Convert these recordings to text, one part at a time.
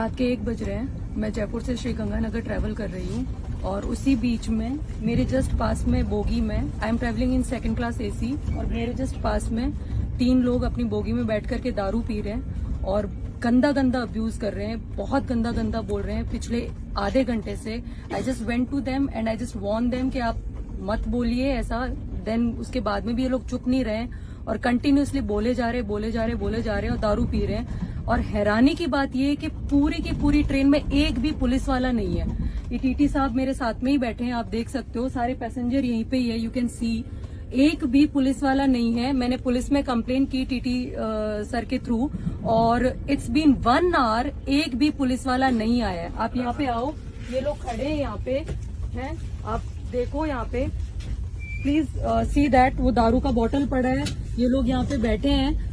रात के 1 बज रहे हैं। मैं जयपुर से श्रीगंगानगर ट्रैवल कर रही हूँ और उसी बीच में मेरे जस्ट पास में बोगी में I am travelling in second class AC और मेरे जस्ट पास में 3 लोग अपनी बोगी में बैठ करके दारू पी रहे हैं और गंदा गंदा अब्यूज कर रहे हैं, बहुत गंदा गंदा बोल रहे हैं पिछले आधे घंटे से। I just went to them and I just warned them कि आप मत बोलिए ऐसा। देन उसके बाद में भी ये लोग चुप नहीं रहे और कंटिन्यूसली बोले जा रहे और दारू पी रहे हैं। और हैरानी की बात ये है कि पूरी की पूरी ट्रेन में एक भी पुलिस वाला नहीं है। ये टीटी साहब मेरे साथ में ही बैठे हैं, आप देख सकते हो, सारे पैसेंजर यहीं पे ही है, यू कैन सी। एक भी पुलिस वाला नहीं है। मैंने पुलिस में कंप्लेन की टीटी सर के थ्रू और इट्स बीन 1 आवर, एक भी पुलिस वाला नहीं आया है। आप यहाँ पे आओ, ये लोग खड़े हैं यहाँ पे, हैं आप देखो यहाँ पे, प्लीज सी दैट। वो दारू का बॉटल पड़ा है, ये लोग यहाँ पे बैठे हैं।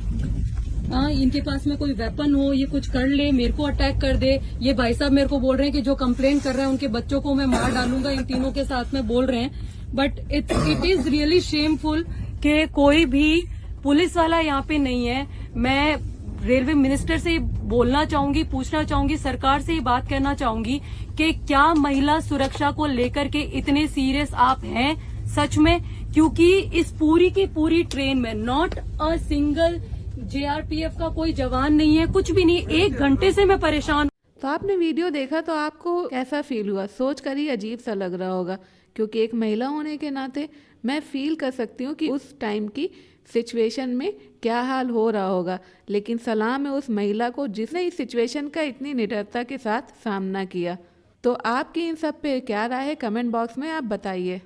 इनके पास में कोई वेपन हो, ये कुछ कर ले, मेरे को अटैक कर दे। ये भाई साहब मेरे को बोल रहे हैं कि जो कंप्लेन कर रहा है उनके बच्चों को मैं मार डालूंगा, इन तीनों के साथ में बोल रहे हैं। But it is really shameful कि कोई भी पुलिस वाला यहाँ पे नहीं है। मैं रेलवे मिनिस्टर से बोलना चाहूंगी, पूछना चाहूंगी, सरकार से ही बात करना चाहूंगी कि क्या महिला सुरक्षा को लेकर के इतने सीरियस आप हैं सच में? क्योंकि इस पूरी की पूरी ट्रेन में नॉट अ सिंगल जेआरपीएफ का कोई जवान नहीं है, कुछ भी नहीं। 1 घंटे से मैं परेशान। तो आपने वीडियो देखा तो आपको कैसा फील हुआ? सोच कर ही अजीब सा लग रहा होगा, क्योंकि एक महिला होने के नाते मैं फील कर सकती हूँ कि उस टाइम की सिचुएशन में क्या हाल हो रहा होगा। लेकिन सलाम है उस महिला को जिसने इस सिचुएशन का इतनी निडरता के साथ सामना किया। तो आपकी इन सब पे क्या राय है, कमेंट बॉक्स में आप बताइए।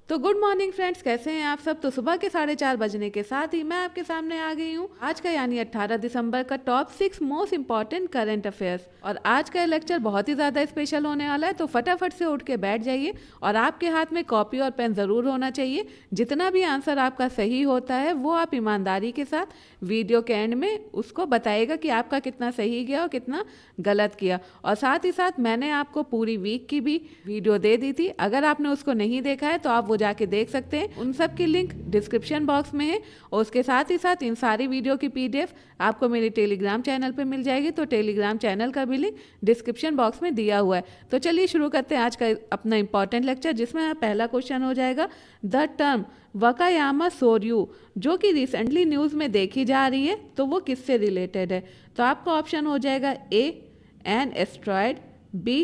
तो गुड मॉर्निंग फ्रेंड्स, कैसे हैं आप सब? तो सुबह के 4:30 बजने के साथ ही मैं आपके सामने आ गई हूँ आज का यानी 18 दिसंबर का top 6 most important current affairs. और आज का लेक्चर बहुत ही ज्यादा स्पेशल होने वाला है, तो फटाफट से उठ के बैठ जाइए और आपके हाथ में कॉपी और पेन जरूर होना चाहिए। जितना भी आंसर आपका सही होता है वो आप ईमानदारी के साथ वीडियो के एंड में उसको बताइएगा कि आपका कितना सही गया और कितना गलत किया। और साथ ही साथ मैंने आपको पूरी वीक की भी वीडियो दे दी थी, अगर आपने उसको नहीं देखा है तो आप वो जाके देख सकते हैं। उन सब की लिंक डिस्क्रिप्शन बॉक्स में है और उसके साथ ही साथ इन सारी वीडियो की पीडीएफ आपको मेरे टेलीग्राम चैनल पे मिल जाएगी। तो टेलीग्राम चैनल का भी लिंक डिस्क्रिप्शन बॉक्स में दिया हुआ है। तो चलिए शुरू करते हैं आज का अपना इंपॉर्टेंट लेक्चर, जिसमें पहला क्वेश्चन हो जाएगा द टर्म वकायामा सोर्यू, जो कि रिसेंटली न्यूज में देखी जा रही है, तो वो किससे रिलेटेड है? तो आपका ऑप्शन हो जाएगा A an asteroid, B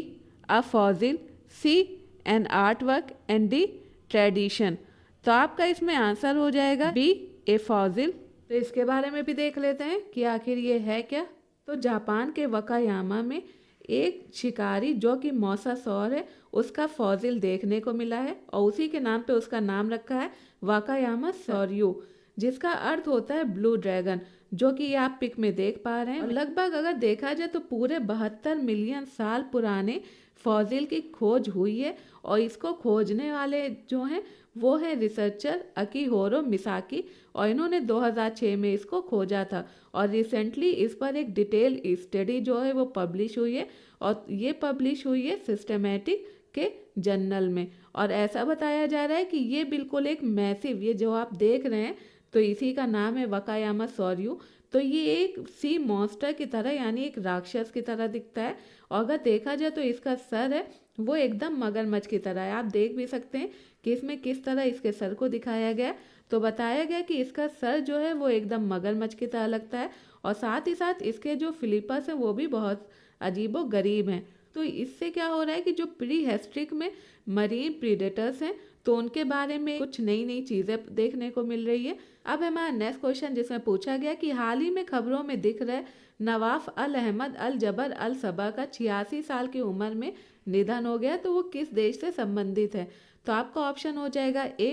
a fossil, C an artwork and D tradition. तो आपका इसमें आंसर हो जाएगा बी ए फॉसिल। तो इसके बारे में भी देख लेते हैं कि आखिर ये है क्या। तो जापान के वकायामा में एक शिकारी जो कि मोसासौर है, उसका फॉसिल देखने को मिला है और उसी के नाम पे उसका नाम रखा है वकायामा सौर्यू, जिसका अर्थ होता है ब्लू ड्रैगन, जो कि आप पिक में देख पा रहे हैं। और लगभग अगर देखा जाए तो पूरे 72 मिलियन साल पुराने फॉसिल की खोज हुई है और इसको खोजने वाले जो हैं वो है रिसर्चर अकीहोरो मिसाकी, और इन्होंने 2006 में इसको खोजा था। और रिसेंटली इस पर एक डिटेल स्टडी जो है वो पब्लिश हुई है और ये पब्लिश हुई है सिस्टमेटिक के जर्नल में। और ऐसा बताया जा रहा है कि ये बिल्कुल एक मैसिव, ये जो आप देख रहे हैं तो इसी का नाम है वकायामा सौर्यू। तो ये एक सी मॉन्स्टर की तरह यानी एक राक्षस की तरह दिखता है और अगर देखा जाए तो इसका सर है वो एकदम मगरमच्छ की तरह है। आप देख भी सकते हैं कि इसमें किस तरह इसके सर को दिखाया गया। तो बताया गया कि इसका सर जो है वो एकदम मगरमच्छ की तरह लगता है और साथ ही साथ इसके जो फिलिपस हैं वो भी बहुत अजीबो गरीब हैं। तो इससे क्या हो रहा है कि जो प्री हिस्ट्रिक में मरीन प्रीडेटर्स हैं तो उनके बारे में कुछ नई नई चीज़ें देखने को मिल रही है। अब हमारा नेक्स्ट क्वेश्चन जिसमें पूछा गया कि हाल ही में खबरों में दिख रहे नवाफ अल अहमद अल जबर अल सबा का 86 साल की उम्र में निधन हो गया, तो वो किस देश से संबंधित है? तो आपका ऑप्शन हो जाएगा A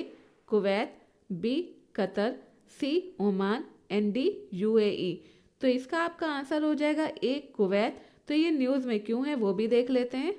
Kuwait, B Qatar, C Oman and D UAE. तो इसका आपका आंसर हो जाएगा ए कुवैत। तो ये न्यूज़ में क्यों है वो भी देख लेते हैं।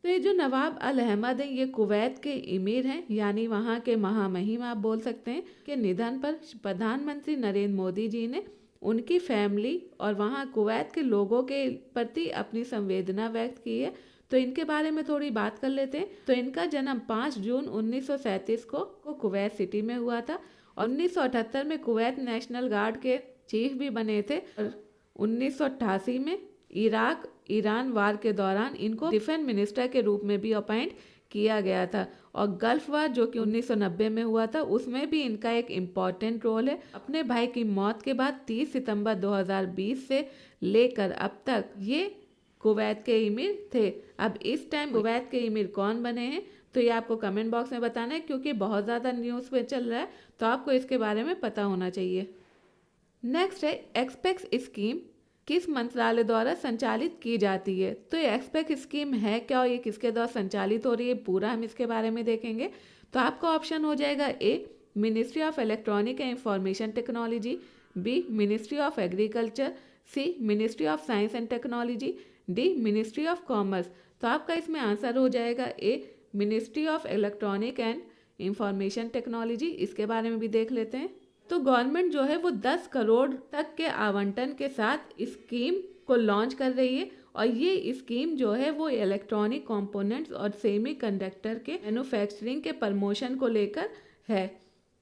तो ये जो नवाब अल अहमद हैं ये कुवैत के इमीर हैं, यानी वहाँ के महामहिम आप बोल सकते हैं, के निधन पर प्रधानमंत्री नरेंद्र मोदी जी ने उनकी फैमिली और वहाँ कुवैत के लोगों के प्रति अपनी संवेदना व्यक्त की है। तो इनके बारे में थोड़ी बात कर लेते हैं। तो इनका जन्म 5 जून 1937 को कुवैत सिटी में हुआ था और 1978 में कुवैत नेशनल गार्ड के चीफ भी बने थे और 1988 में इराक ईरान वार के दौरान इनको डिफेंस मिनिस्टर के रूप में भी अपॉइंट किया गया था। और गल्फ वार जो कि 1990 में हुआ था, उसमें भी इनका एक इम्पॉर्टेंट रोल है। अपने भाई की मौत के बाद 30 सितंबर 2020 से लेकर अब तक ये कुवैत के एमिर थे। अब इस टाइम कुवैत के एमिर कौन बने हैं तो ये आपको कमेंट बॉक्स में बताना है, क्योंकि बहुत ज़्यादा न्यूज़ पे चल रहा है, तो आपको इसके बारे में पता होना चाहिए। नेक्स्ट है एक्सपेक्स स्कीम किस मंत्रालय द्वारा संचालित की जाती है। तो ये एक्सपेक्स स्कीम है क्या और ये किसके द्वारा संचालित हो रही है, पूरा हम इसके बारे में देखेंगे। तो आपका ऑप्शन हो जाएगा A ministry of electronic and information technology, B ministry of agriculture, C ministry of science and technology, D ministry of commerce. तो आपका इसमें आंसर हो जाएगा A ministry of electronic and information technology. इसके बारे में भी देख लेते हैं। तो गवर्नमेंट जो है वो 10 करोड़ तक के आवंटन के साथ स्कीम को लॉन्च कर रही है, और ये स्कीम जो है वो इलेक्ट्रॉनिक कंपोनेंट्स और सेमीकंडक्टर के मैन्युफैक्चरिंग के प्रमोशन को लेकर है।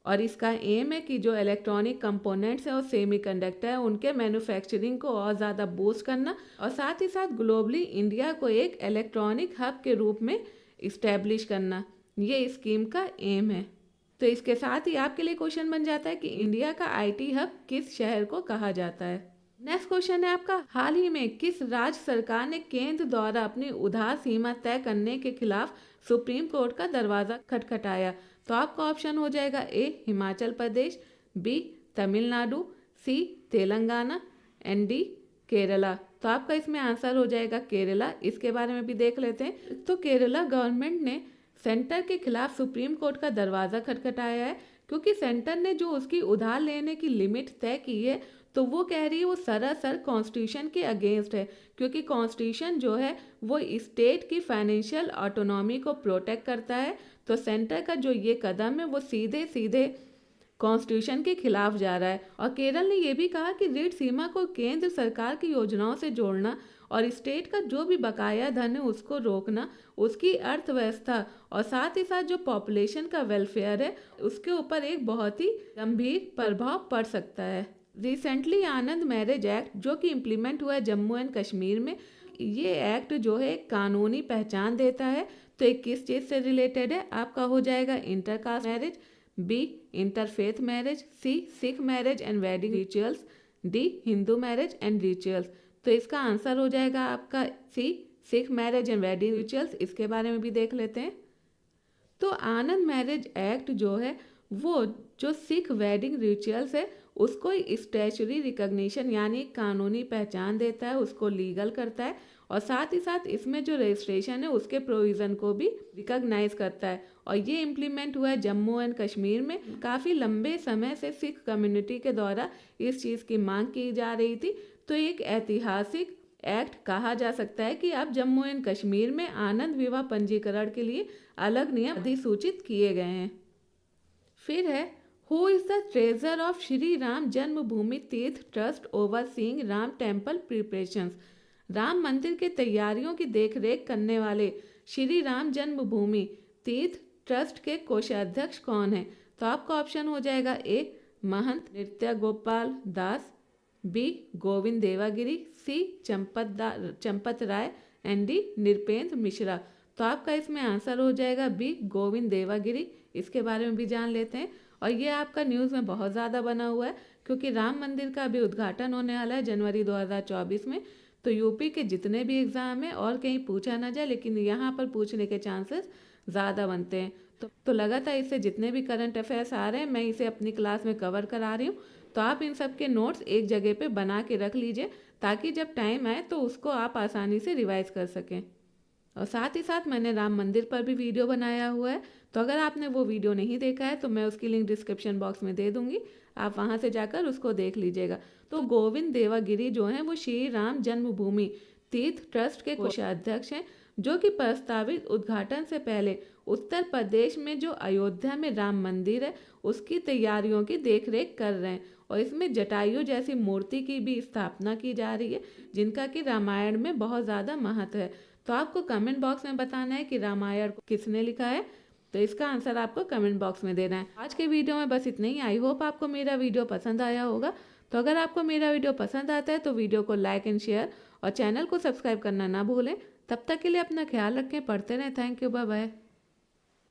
और इसका एम है कि जो इलेक्ट्रॉनिक कंपोनेंट्स है और सेमीकंडक्टर है उनके मैन्युफैक्चरिंग को और ज़्यादा बूस्ट करना, और साथ ही साथ ग्लोबली इंडिया को एक इलेक्ट्रॉनिक हब के रूप में इस्टेब्लिश करना, ये स्कीम का एम है। तो इसके साथ ही आपके लिए क्वेश्चन बन जाता है कि इंडिया का आईटी हब किस शहर को कहा जाता है। नेक्स्ट क्वेश्चन है आपका, हाल ही में किस राज्य सरकार ने केंद्र द्वारा अपनी उधार सीमा तय करने के खिलाफ सुप्रीम कोर्ट का दरवाजा खटखटाया। तो आपका ऑप्शन हो जाएगा A Himachal Pradesh, B Tamil Nadu, C Telangana and D Kerala. तो आपका इसमें आंसर हो जाएगा केरला। इसके बारे में भी देख लेते हैं। तो केरला गवर्नमेंट ने सेंटर के खिलाफ सुप्रीम कोर्ट का दरवाज़ा खटखटाया है, क्योंकि सेंटर ने जो उसकी उधार लेने की लिमिट तय की है तो वो कह रही है वो सरासर कॉन्स्टिट्यूशन के अगेंस्ट है, क्योंकि कॉन्स्टिट्यूशन जो है वो स्टेट की फाइनेंशियल ऑटोनॉमी को प्रोटेक्ट करता है। तो सेंटर का जो ये कदम है वो सीधे सीधे कॉन्स्टिट्यूशन के खिलाफ जा रहा है। और केरल ने यह भी कहा कि ऋण सीमा को केंद्र सरकार की योजनाओं से जोड़ना और स्टेट का जो भी बकाया धन है उसको रोकना उसकी अर्थव्यवस्था और साथ ही साथ जो पॉपुलेशन का वेलफेयर है उसके ऊपर एक बहुत ही गंभीर प्रभाव पड़ सकता है। रिसेंटली आनंद मैरिज एक्ट जो कि इम्प्लीमेंट हुआ है जम्मू एंड कश्मीर में, ये एक्ट जो है कानूनी पहचान देता है। तो ये किस चीज़ से रिलेटेड है? आपका हो जाएगा intercaste marriage, B interfaith marriage, C Sikh marriage and wedding rituals, D Hindu marriage and rituals. तो इसका आंसर हो जाएगा आपका C Sikh marriage and wedding rituals. इसके बारे में भी देख लेते हैं। तो आनंद मैरिज एक्ट जो है वो जो सिख वेडिंग रिचुअल्स है उसको स्टैच्यूटरी रिकॉग्निशन यानी कानूनी पहचान देता है, उसको लीगल करता है और साथ ही साथ इसमें जो रजिस्ट्रेशन है उसके प्रोविज़न को भी रिकॉग्नाइज करता है। और ये इम्प्लीमेंट हुआ है जम्मू एंड कश्मीर में। काफ़ी लंबे समय से सिख कम्युनिटी के द्वारा इस चीज़ की मांग की जा रही थी। तो एक ऐतिहासिक एक्ट कहा जा सकता है कि अब जम्मू एंड कश्मीर में आनंद विवाह पंजीकरण के लिए अलग नियम अधिसूचित किए गए हैं। फिर है who is the treasure of Shri Ram Janmabhoomi Teerth trust overseeing Ram temple preparations. Ram मंदिर के तैयारियों की देखरेख करने वाले श्री राम जन्मभूमि तीर्थ ट्रस्ट के कोषाध्यक्ष कौन है? तो आपका ऑप्शन हो जाएगा A Mahant Nritya Gopal Das, B Govind Devagiri, C Champat Rai and D Nripendra Mishra. तो आपका इसमें आंसर हो जाएगा बी गोविंद देवागिरी। इसके बारे में भी जान लेते हैं। और ये आपका न्यूज़ में बहुत ज़्यादा बना हुआ है क्योंकि राम मंदिर का अभी उद्घाटन होने वाला है जनवरी 2024 में। तो यूपी के जितने भी एग्ज़ाम है और कहीं पूछा ना जाए लेकिन यहाँ पर पूछने के चांसेस ज़्यादा बनते हैं। तो लगातार इससे जितने भी करंट अफेयर्स आ रहे हैं मैं इसे अपनी क्लास में कवर करा रही हूँ। तो आप इन सब के नोट्स एक जगह पे बना के रख लीजिए ताकि जब टाइम आए तो उसको आप आसानी से रिवाइज कर सकें। और साथ ही साथ मैंने राम मंदिर पर भी वीडियो बनाया हुआ है, तो अगर आपने वो वीडियो नहीं देखा है तो मैं उसकी लिंक डिस्क्रिप्शन बॉक्स में दे दूंगी, आप वहां से जाकर उसको देख लीजिएगा। तो गोविंद देवागिरी जो हैं वो श्री राम जन्मभूमि तीर्थ ट्रस्ट के कोषाध्यक्ष हैं जो कि प्रस्तावित उद्घाटन से पहले उत्तर प्रदेश में जो अयोध्या में राम मंदिर है उसकी तैयारियों की देखरेख कर रहे हैं। और इसमें जटायु जैसी मूर्ति की भी स्थापना की जा रही है जिनका कि रामायण में बहुत ज़्यादा महत्व है। तो आपको कमेंट बॉक्स में बताना है कि रामायण को किसने लिखा है, तो इसका आंसर आपको कमेंट बॉक्स में देना है। आज के वीडियो में बस इतना ही। आई होप आपको मेरा वीडियो पसंद आया होगा। तो अगर आपको मेरा वीडियो पसंद आता है तो वीडियो को लाइक एंड शेयर और चैनल को सब्सक्राइब करना ना भूलें। तब तक के लिए अपना ख्याल रखें, पढ़ते रहें। Thank you, bye bye.